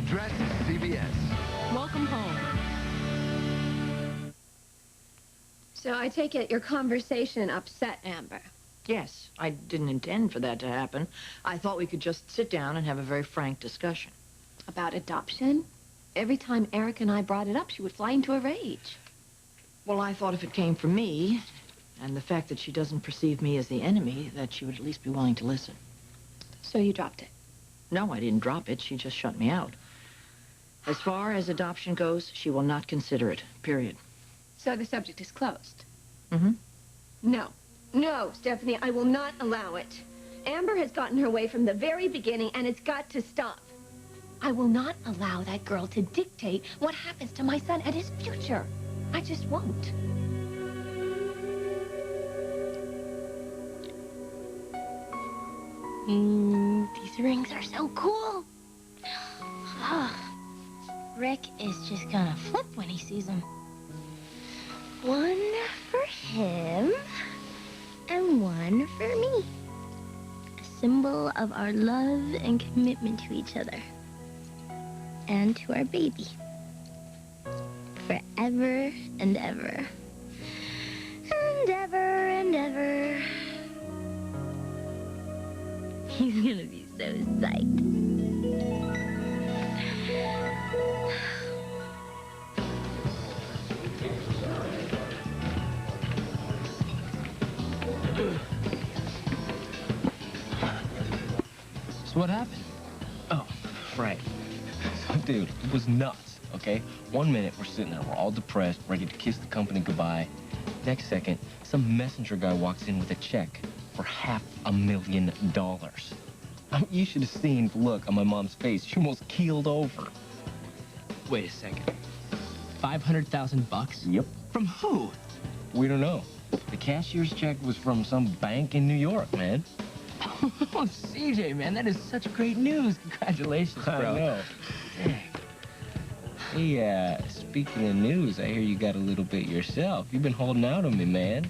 Dress CBS. Welcome home. So I take it your conversation upset Amber. Yes, I didn't intend for that to happen. I thought we could just sit down and have a very frank discussion. About adoption? Every time Eric and I brought it up, she would fly into a rage. Well, I thought if it came from me, and the fact that she doesn't perceive me as the enemy, that she would at least be willing to listen. So you dropped it? No, I didn't drop it. She just shut me out. As far as adoption goes, she will not consider it, period. So the subject is closed? Mm-hmm. No. No, Stephanie, I will not allow it. Amber has gotten her way from the very beginning, and it's got to stop. I will not allow that girl to dictate what happens to my son and his future. I just won't. These rings are so cool. Rick is just gonna flip when he sees them. One for him, and one for me. A symbol of our love and commitment to each other. And to our baby. Forever and ever. And ever and ever. He's gonna be so psyched. So what happened? Oh, right. So, dude, it was nuts, okay? 1 minute, we're sitting there, we're all depressed, ready to kiss the company goodbye. Next second, some messenger guy walks in with a check for $500,000. I mean, you should have seen the look on my mom's face. She almost keeled over. Wait a second. 500,000 bucks? Yep. From who? We don't know. The cashier's check was from some bank in New York, man. Oh, CJ, man, that is such great news. Congratulations, bro. I know. Dang. Hey, speaking of news, I hear you got a little bit yourself. You've been holding out on me, man.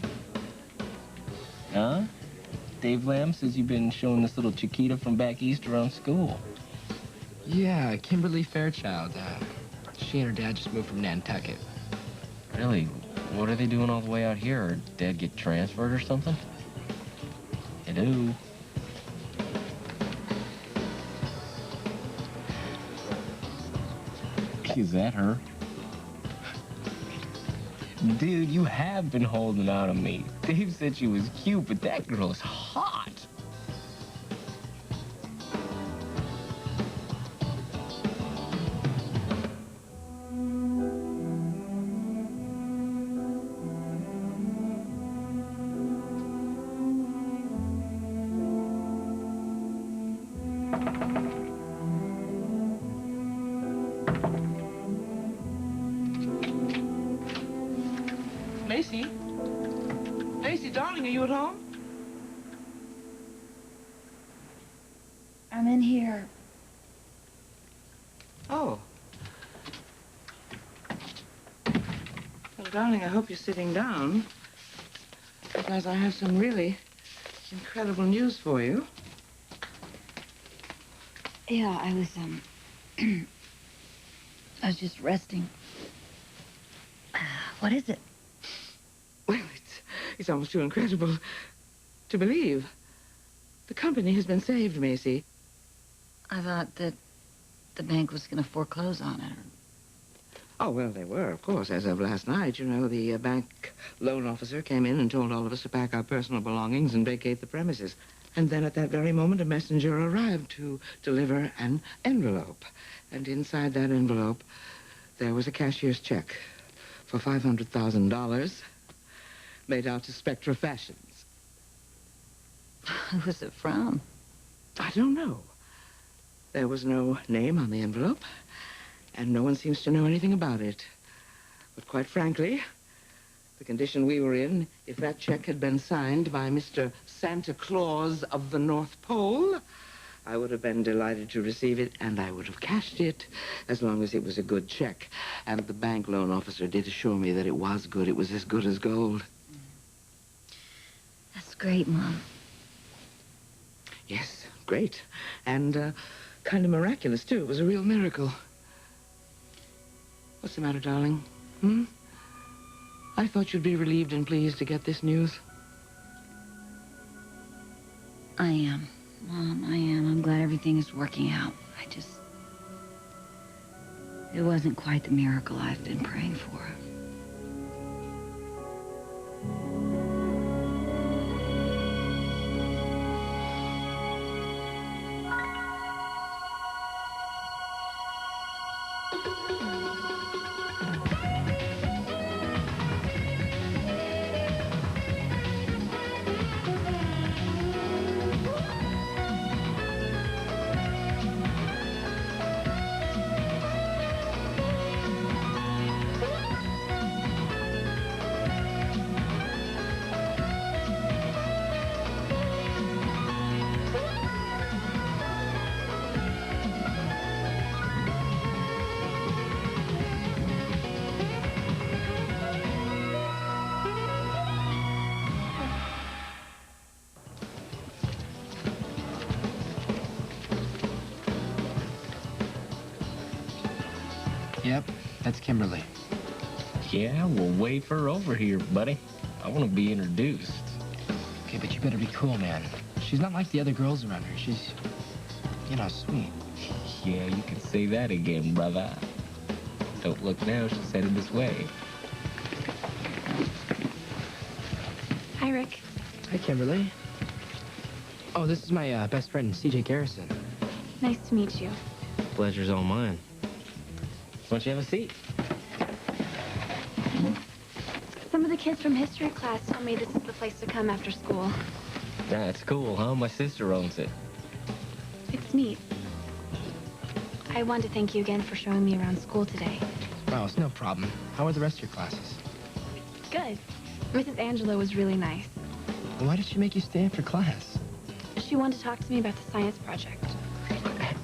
Huh? Dave Lamb says you've been showing this little Chiquita from back east around school. Yeah, Kimberly Fairchild. She and her dad just moved from Nantucket. Really? What are they doing all the way out here? Or Dad get transferred or something? Hello? Is that her? Dude, you have been holding out on me. Dave said she was cute, but that girl is hot. Macy? Macy, darling, are you at home? I'm in here. Oh. Well, darling, I hope you're sitting down, because I have some really incredible news for you. Yeah, I was, I was just resting. What is it? Well, it's almost too incredible to believe. The company has been saved, Macy. I thought that the bank was going to foreclose on it. Oh, well, they were, of course, as of last night. You know, the bank loan officer came in and told all of us to pack our personal belongings and vacate the premises. And then at that very moment, a messenger arrived to deliver an envelope. And inside that envelope, there was a cashier's check for $500,000 made out to Spectra Fashions. Who was it from? I don't know. There was no name on the envelope, and no one seems to know anything about it. But quite frankly, the condition we were in, if that check had been signed by Mr. Santa Claus of the North Pole, I would have been delighted to receive it, and I would have cashed it as long as it was a good check. And the bank loan officer did assure me that it was good. It was as good as gold. That's great, Mom. Yes, great. And kind of miraculous, too. It was a real miracle. What's the matter, darling? I thought you'd be relieved and pleased to get this news. I am. Mom, I am. I'm glad everything is working out. It wasn't quite the miracle I've been praying for. Yep, that's Kimberly. Yeah, well, wait for her over here, buddy. I want to be introduced. Okay, but you better be cool, man. She's not like the other girls around here. She's, you know, sweet. Yeah, you can say that again, brother. Don't look now, she's headed this way. Hi, Rick. Hi, Kimberly. Oh, this is my best friend, CJ Garrison. Nice to meet you. Pleasure's all mine. Why don't you have a seat? Some of the kids from history class told me this is the place to come after school. That's cool, huh? My sister owns it. It's neat. I wanted to thank you again for showing me around school today. Oh, it's no problem. How are the rest of your classes? Good. Mrs. Angela was really nice. Why did she make you stay after class? She wanted to talk to me about the science project.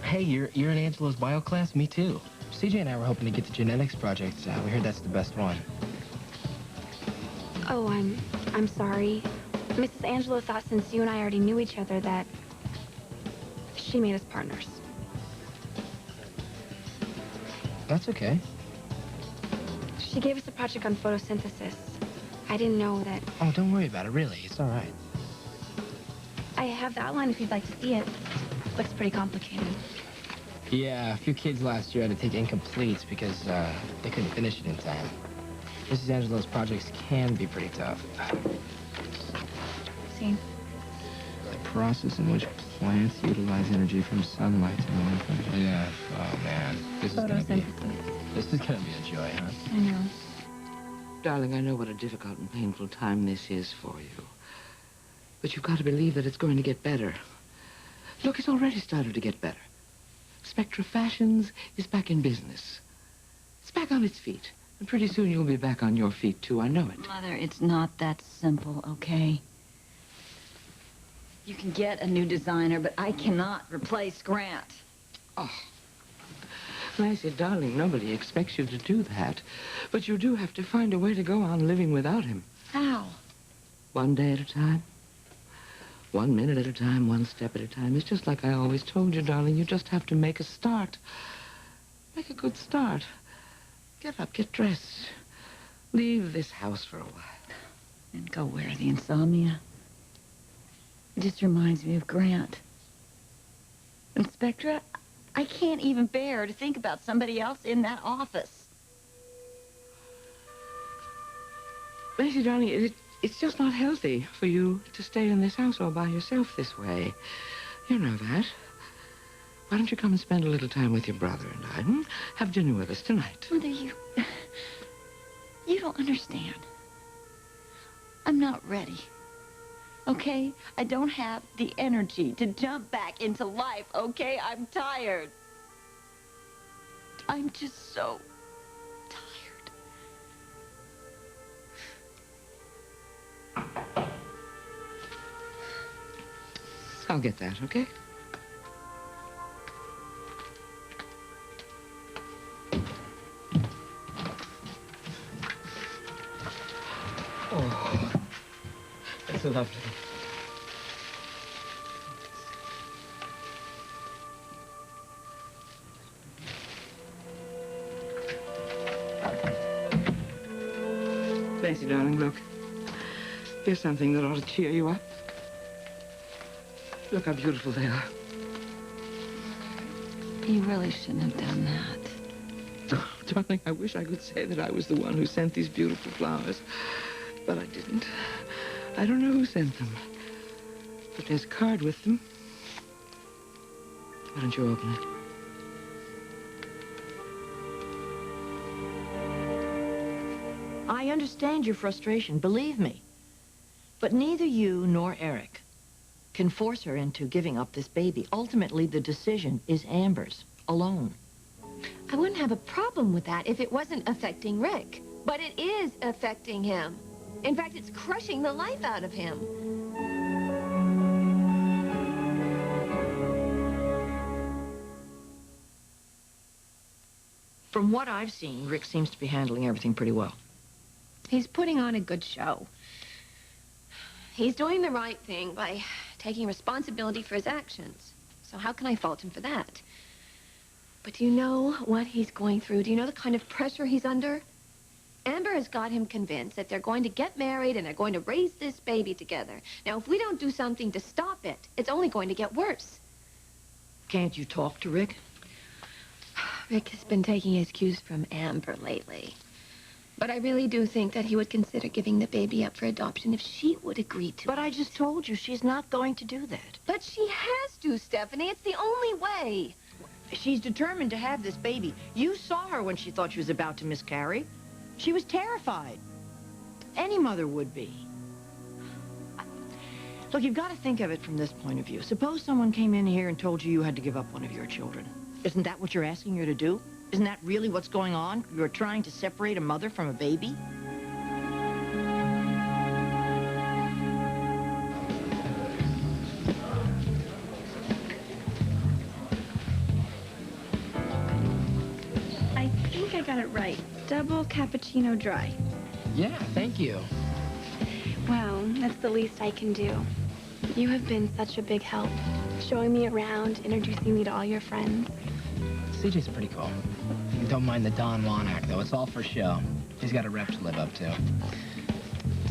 Hey, you're in Angela's bio class? Me too. CJ and I were hoping to get the genetics project. We heard that's the best one. Oh, I'm sorry. Mrs. Angela thought since you and I already knew each other that she made us partners. That's okay. She gave us a project on photosynthesis. I didn't know that. Oh, don't worry about it, really. It's all right. I have the outline if you'd like to see it. Looks pretty complicated. Yeah, a few kids last year had to take incompletes because they couldn't finish it in time. Mrs. Angela's projects can be pretty tough. See? The process in which plants utilize energy from sunlight to manufacture. Yeah, oh man. This is gonna be a joy, huh? I know. Darling, I know what a difficult and painful time this is for you. But you've got to believe that it's going to get better. Look, it's already started to get better. Spectra Fashions is back in business. It's back on its feet. And pretty soon you'll be back on your feet, too. I know it. Mother, it's not that simple, okay? You can get a new designer, but I cannot replace Grant. Oh. Macy, darling, nobody expects you to do that. But you do have to find a way to go on living without him. How? One day at a time. 1 minute at a time, one step at a time. It's just like I always told you, darling. You just have to make a start. Make a good start. Get up, get dressed. Leave this house for a while. And go where? The Insomnia? It just reminds me of Grant. And Spectra, I can't even bear to think about somebody else in that office. Macy, darling, it's just not healthy for you to stay in this house all by yourself this way. You know that. Why don't you come and spend a little time with your brother and I? Have dinner with us tonight. Mother, you don't understand. I'm not ready. Okay? I don't have the energy to jump back into life, okay? I'm tired. I'm just so tired. I'll get that, okay? Oh, that's lovely. Oh, Macy, darling, look. Here's something that ought to cheer you up. Look how beautiful they are. You really shouldn't have done that. Oh, darling, I wish I could say that I was the one who sent these beautiful flowers. But I didn't. I don't know who sent them. But there's a card with them. Why don't you open it? I understand your frustration, believe me. But neither you nor Eric can force her into giving up this baby. Ultimately, the decision is Amber's, alone. I wouldn't have a problem with that if it wasn't affecting Rick. But it is affecting him. In fact, it's crushing the life out of him. From what I've seen, Rick seems to be handling everything pretty well. He's putting on a good show. He's doing the right thing by taking responsibility for his actions. So how can I fault him for that? But do you know what he's going through? Do you know the kind of pressure he's under? Amber has got him convinced that they're going to get married and they're going to raise this baby together. Now, if we don't do something to stop it, it's only going to get worse. Can't you talk to Rick? Rick has been taking his cues from Amber lately. But I really do think that he would consider giving the baby up for adoption if she would agree to it. But I just told you she's not going to do that. But she has to, Stephanie. It's the only way. She's determined to have this baby. You saw her when she thought she was about to miscarry. She was terrified. Any mother would be. Look, you've got to think of it from this point of view. Suppose someone came in here and told you you had to give up one of your children. Isn't that what you're asking her to do? Isn't that really what's going on? You're trying to separate a mother from a baby? I think I got it right. Double cappuccino dry. Yeah, thank you. Well, that's the least I can do. You have been such a big help. Showing me around, introducing me to all your friends. CJ's pretty cool. Don't mind the Don Juan act, though. It's all for show. He's got a rep to live up to.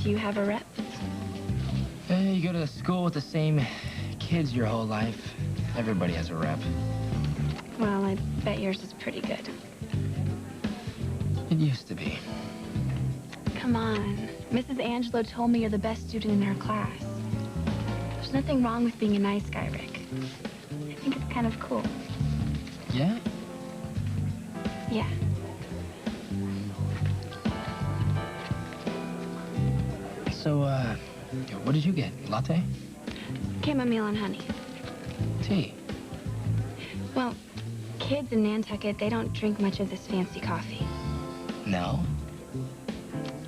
Do you have a rep? You go to school with the same kids your whole life. Everybody has a rep. Well, I bet yours is pretty good. It used to be. Come on. Mrs. Angelo told me you're the best student in her class. There's nothing wrong with being a nice guy, Rick. I think it's kind of cool. Yeah? Yeah. So, what did you get? Latte? Chamomile and honey. Tea? Well, kids in Nantucket, they don't drink much of this fancy coffee. No?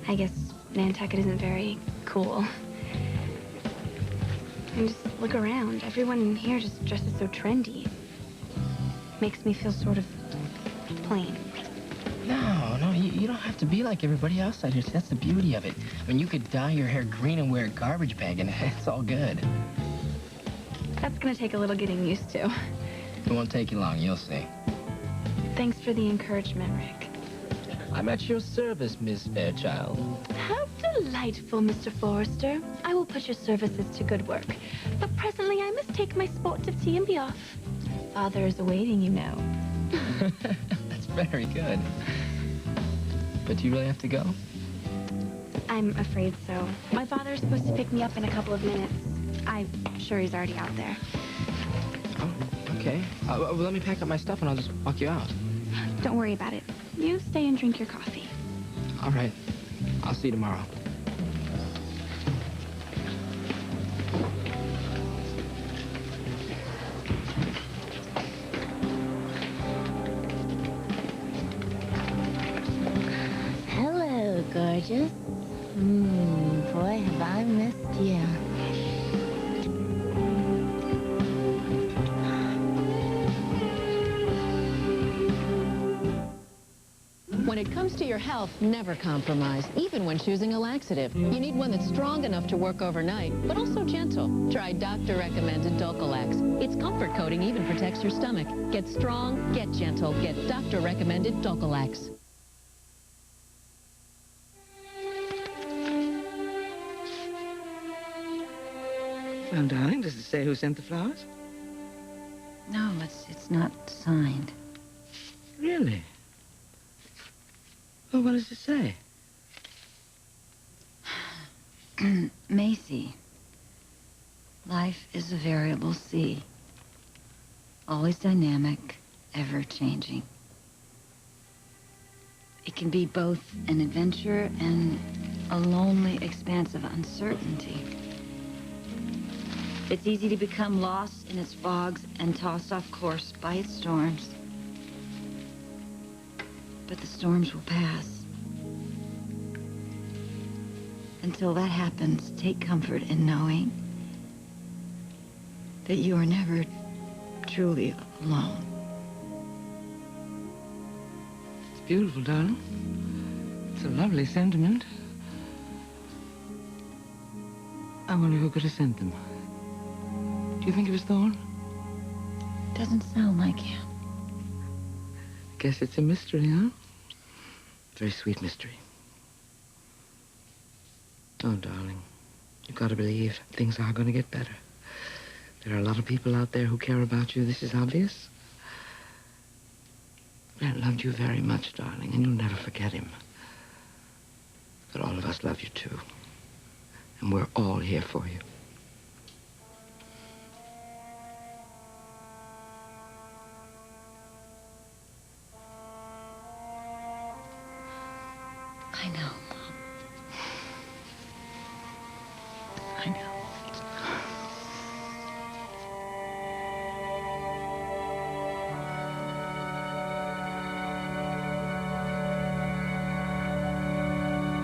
I guess Nantucket isn't very cool. And just look around. Everyone in here just dresses so trendy. Makes me feel sort of plain. No, you don't have to be like everybody else out here. See, that's the beauty of it. I mean, you could dye your hair green and wear a garbage bag, and it's all good. That's gonna take a little getting used to. It won't take you long, you'll see. Thanks for the encouragement, Rick. I'm at your service, Miss Fairchild. How delightful, Mr. Forrester. I will put your services to good work. But presently, I must take my sportive tea and be off. Father is awaiting, you know. That's very good. But do you really have to go? I'm afraid so. My father is supposed to pick me up in a couple of minutes. I'm sure he's already out there. Oh, okay. Well, let me pack up my stuff and I'll just walk you out. Don't worry about it. You stay and drink your coffee. All right. I'll see you tomorrow. Hello, gorgeous. Boy, have I missed you. When it comes to your health, never compromise, even when choosing a laxative. You need one that's strong enough to work overnight, but also gentle. Try doctor-recommended Dulcolax. Its comfort coating even protects your stomach. Get strong, get gentle, get doctor-recommended Dulcolax. Well, darling, does it say who sent the flowers? No, it's not signed. Really? Well, what does it say? Macy. Life is a variable sea. Always dynamic, ever-changing. It can be both an adventure and a lonely expanse of uncertainty. It's easy to become lost in its fogs and tossed off course by its storms. But the storms will pass. Until that happens, take comfort in knowing that you are never truly alone. It's beautiful, darling. It's a lovely sentiment. I wonder who could have sent them. Do you think it was Thorne? Doesn't sound like him. Guess it's a mystery, huh? Very sweet mystery. Oh, darling, you've got to believe things are going to get better. There are a lot of people out there who care about you. This is obvious. Brent loved you very much, darling, and you'll never forget him. But all of us love you, too. And we're all here for you. I know, Mom. I know.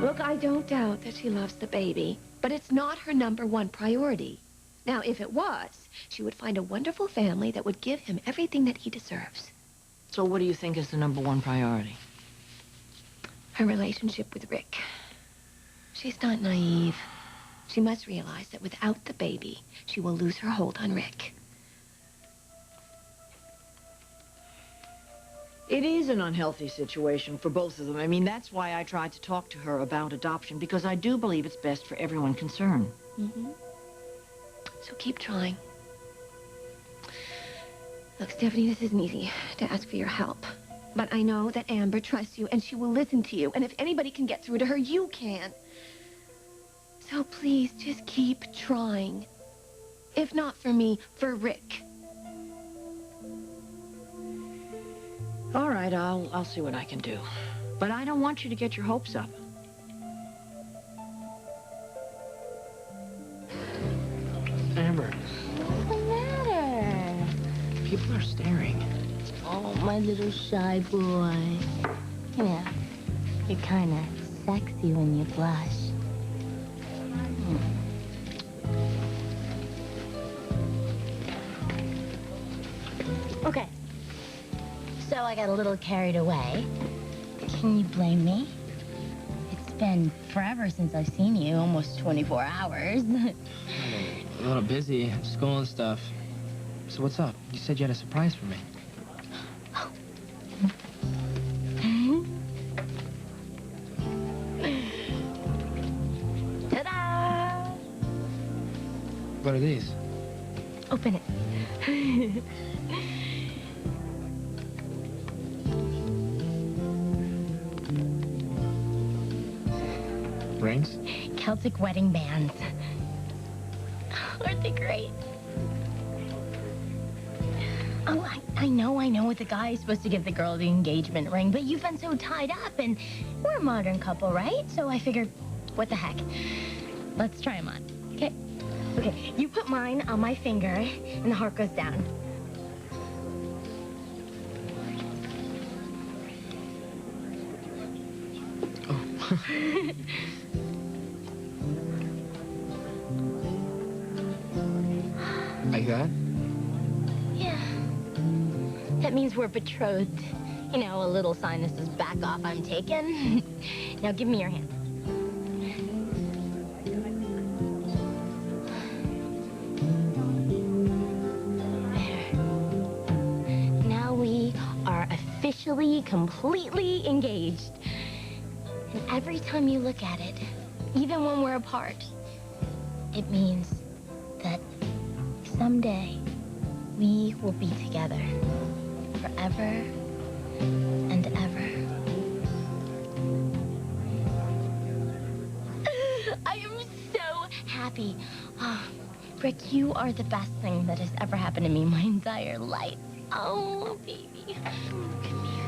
Look, I don't doubt that she loves the baby, but it's not her #1 priority. Now, if it was, she would find a wonderful family that would give him everything that he deserves. So what do you think is the #1 priority? Her relationship with Rick. She's not naive. She must realize that without the baby, she will lose her hold on Rick. It is an unhealthy situation for both of them. I mean, that's why I tried to talk to her about adoption, because I do believe it's best for everyone concerned. Mm-hmm. So keep trying. Look, Stephanie, this isn't easy to ask for your help. But I know that Amber trusts you, and she will listen to you. And if anybody can get through to her, you can. So please, just keep trying. If not for me, for Rick. All right, I'll see what I can do. But I don't want you to get your hopes up. Amber, What's the matter? people are staring. Oh, my little shy boy. You know, you're kind of sexy when you blush. Okay. So I got a little carried away. Can you blame me? It's been forever since I've seen you, almost 24 hours. A little busy, school and stuff. So what's up? You said you had a surprise for me. Ta-da! What are these? Open it. Rings? Celtic wedding bands. Aren't they great? Oh, I know the guy is supposed to give the girl the engagement ring, but you've been so tied up, and we're a modern couple, right? So I figured, what the heck? Let's try them on, okay? Okay, you put mine on my finger, and the heart goes down. Oh. Like that? Yeah. That means we're betrothed. You know, a little sign that says, back off, I'm taken. Now give me your hand. There. Now we are officially, completely engaged. And every time you look at it, even when we're apart, it means that someday we will be together forever and ever. I am so happy. Oh, Brooke, you are the best thing that has ever happened to me my entire life. Oh, baby. Look at me.